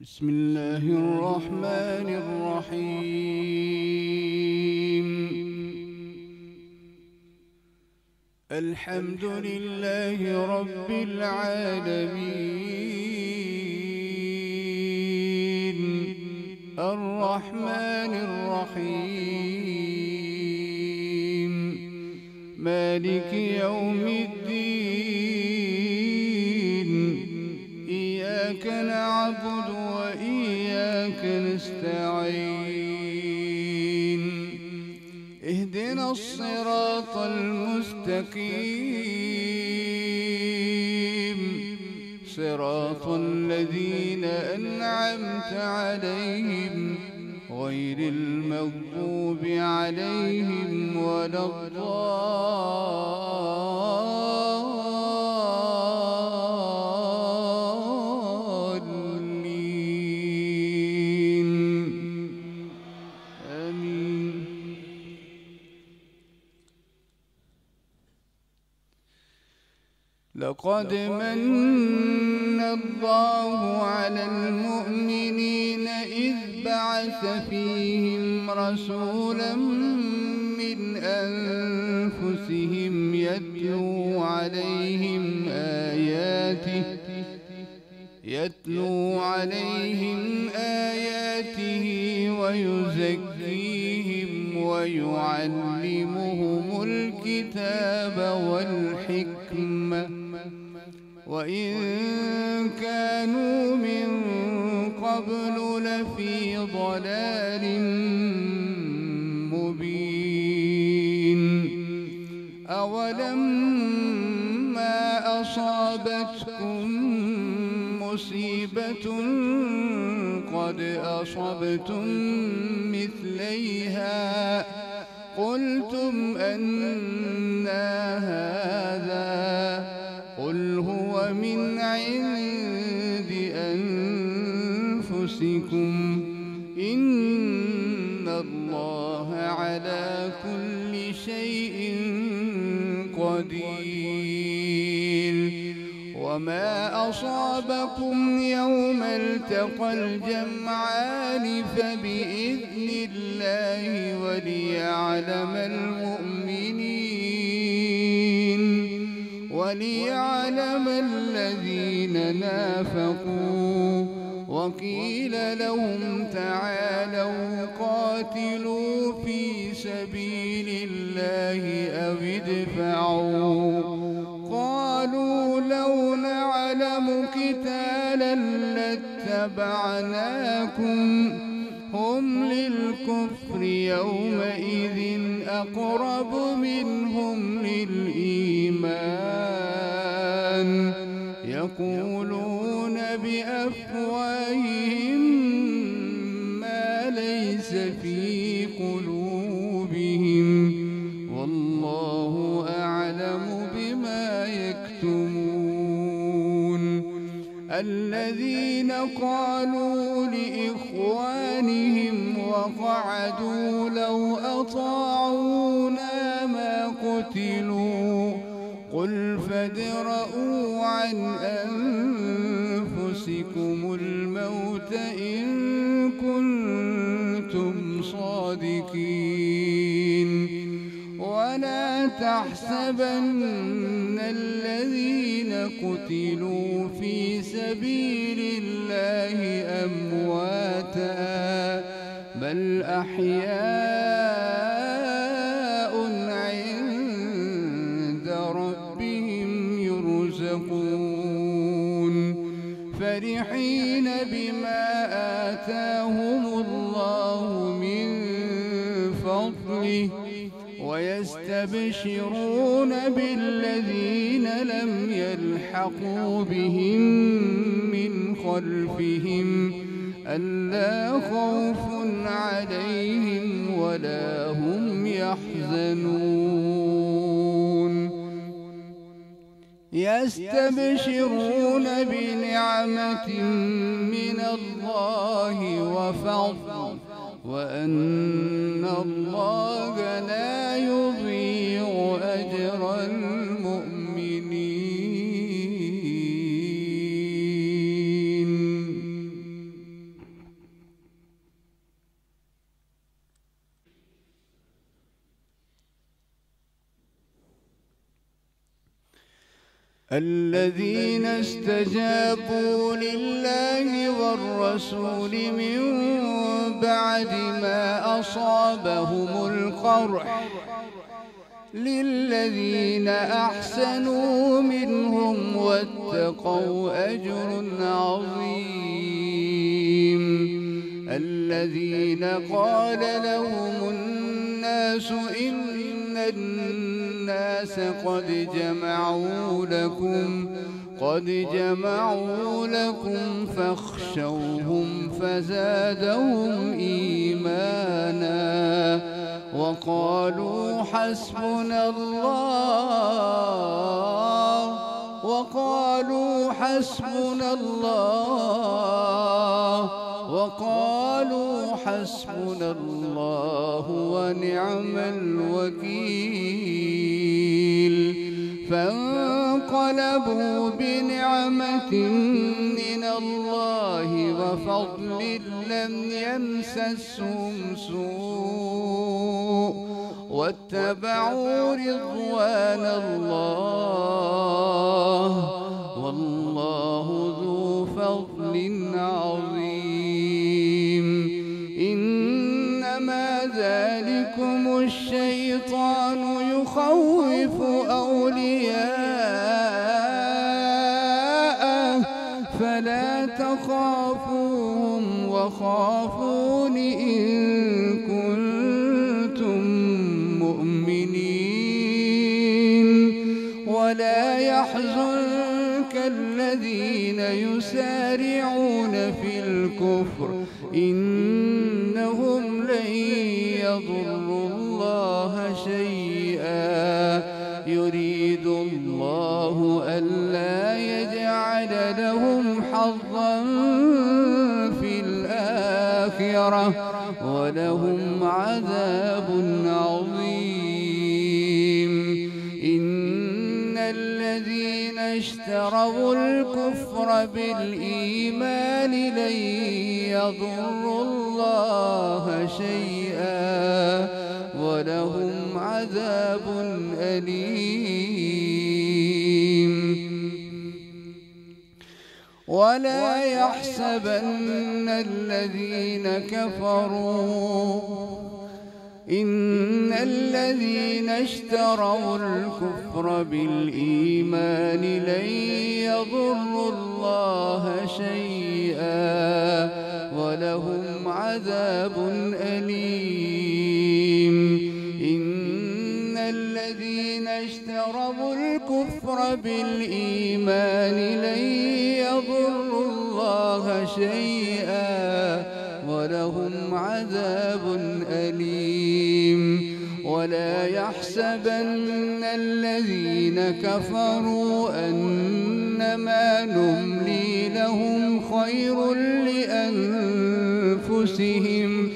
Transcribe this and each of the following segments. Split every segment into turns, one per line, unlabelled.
بسم الله الرحمن الرحيم. الحمد لله رب العالمين، الرحمن الرحيم، مالك يوم الدين. إياك نعبد وإياك نستعين. اهدنا الصراط المستقيم، صراط الذين أنعمت عليهم غير المغضوب عليهم ولا الضالين. آمين. لقد من الله على المؤمنين إذ بعث فيهم رسولا من أنفسهم يتلو عليهم آياته ويزكيهم ويعلمهم الكتاب والحكمة وإن كانوا من قبل لفي ضلال مبين. أولما أصابتكم مصيبة قد أصبتم مثليها قلتم أنى هذا، قل هو من عند أنفسكم إن الله على كل شيء قدير. وما أصابكم يوم التقى الجمعان فبإذن الله وليعلم الذين نافقوا. وقيل لهم تعالوا قاتلوا في سبيل الله أو ادفعوا، قالوا لو نعلم قتالا لاتبعناكم. هم للكفر يومئذ أقرب منهم للإيمان، يقولون بأفواههم ما ليس في قلوبهم والله أعلم بما يكتمون. الذين قالوا لإخوانهم وقعدوا لو أطاعونا ما قتلوا، قل فادرءوا عن أنفسكم الموت إن كنتم صادقين. ولا تحسبن الذين قتلوا في سبيل الله أمواتا بل أحياء عند ربهم يرزقون، فرحين بما آتاهم الله من فضله ويستبشرون بالذين لم يلحقوا بهم من خلفهم ألا خوف عليهم ولا هم يحزنون. يستبشرون بنعمة من الله وفضل وأن الله لا يضيع أجر المؤمنين. الذين استجابوا لله والرسول من بعد ما أصابهم القرح للذين أحسنوا منهم واتقوا أجر عظيم. الذين قال لهم الناس إن الناس قد جمعوا لكم فاخشوهم فزادهم إيمانا وقالوا حسبنا الله ونعم الوكيل. فانقلبوا بنعمة من الله وفضل لم يمسسهم سوء واتبعوا رضوان الله والله ذو فضل عظيم. إنما ذلكم الشيطان يخوف أولياءه فلا تخافوهم وخافون إن كنتم مؤمنين. ولا يحزنك الذين يسارعون في الكفر إنهم لن يضروا الله شيئا يريد الله ألا يجعل لهم حظا في الآخرة ولهم عذاب عظيم. إن الذين اشتروا الكفر بالإيمان لن يضروا الله شيئا ولهم عذاب أليم. ولا يحسبن الذين كفروا إن الذين اشتروا الكفر بالإيمان لن يضروا الله شيئا ولهم عذاب أليم. إن الذين اشتروا الكفر بالإيمان لن يضروا الله شيئا ولهم عذاب أليم. ولا يحسبن الذين كفروا أنما نملي لهم خير لأنفسهم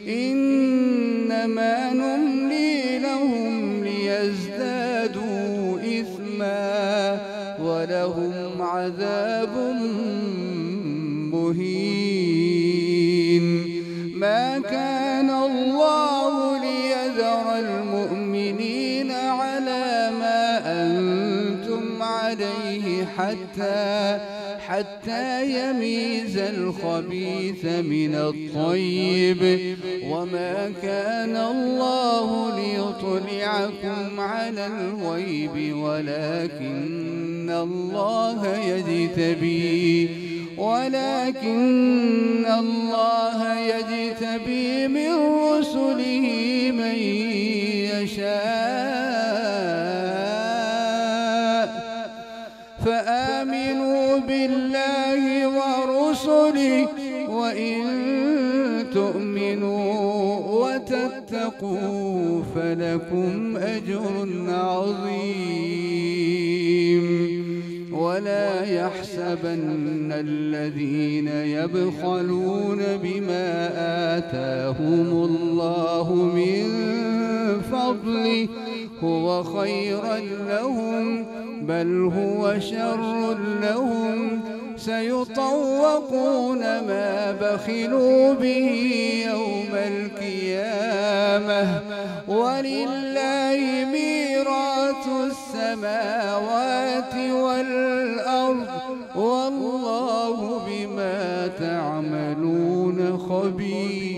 إنما نملي لهم ليزدادوا إثما ولهم عذاب مهين. ما كان الله ليذر المؤمنين على ما أنتم عليه حتى يميز الخبيث من الطيب وما كان الله ليطلعكم على الغيب ولكن الله يجتبي من رسله من يشاء فآمنوا بالله ورسله وإن تؤمنوا وتتقوا فلكم أجر عظيم. ولا يحسبن الذين يبخلون بما آتاهم الله من فضله هو خيرا لهم بل هو شر لهم سيطوقون ما بخلوا به يوم القيامة ولله ميراث ميراث السماوات والأرض والله بما تعملون خبير.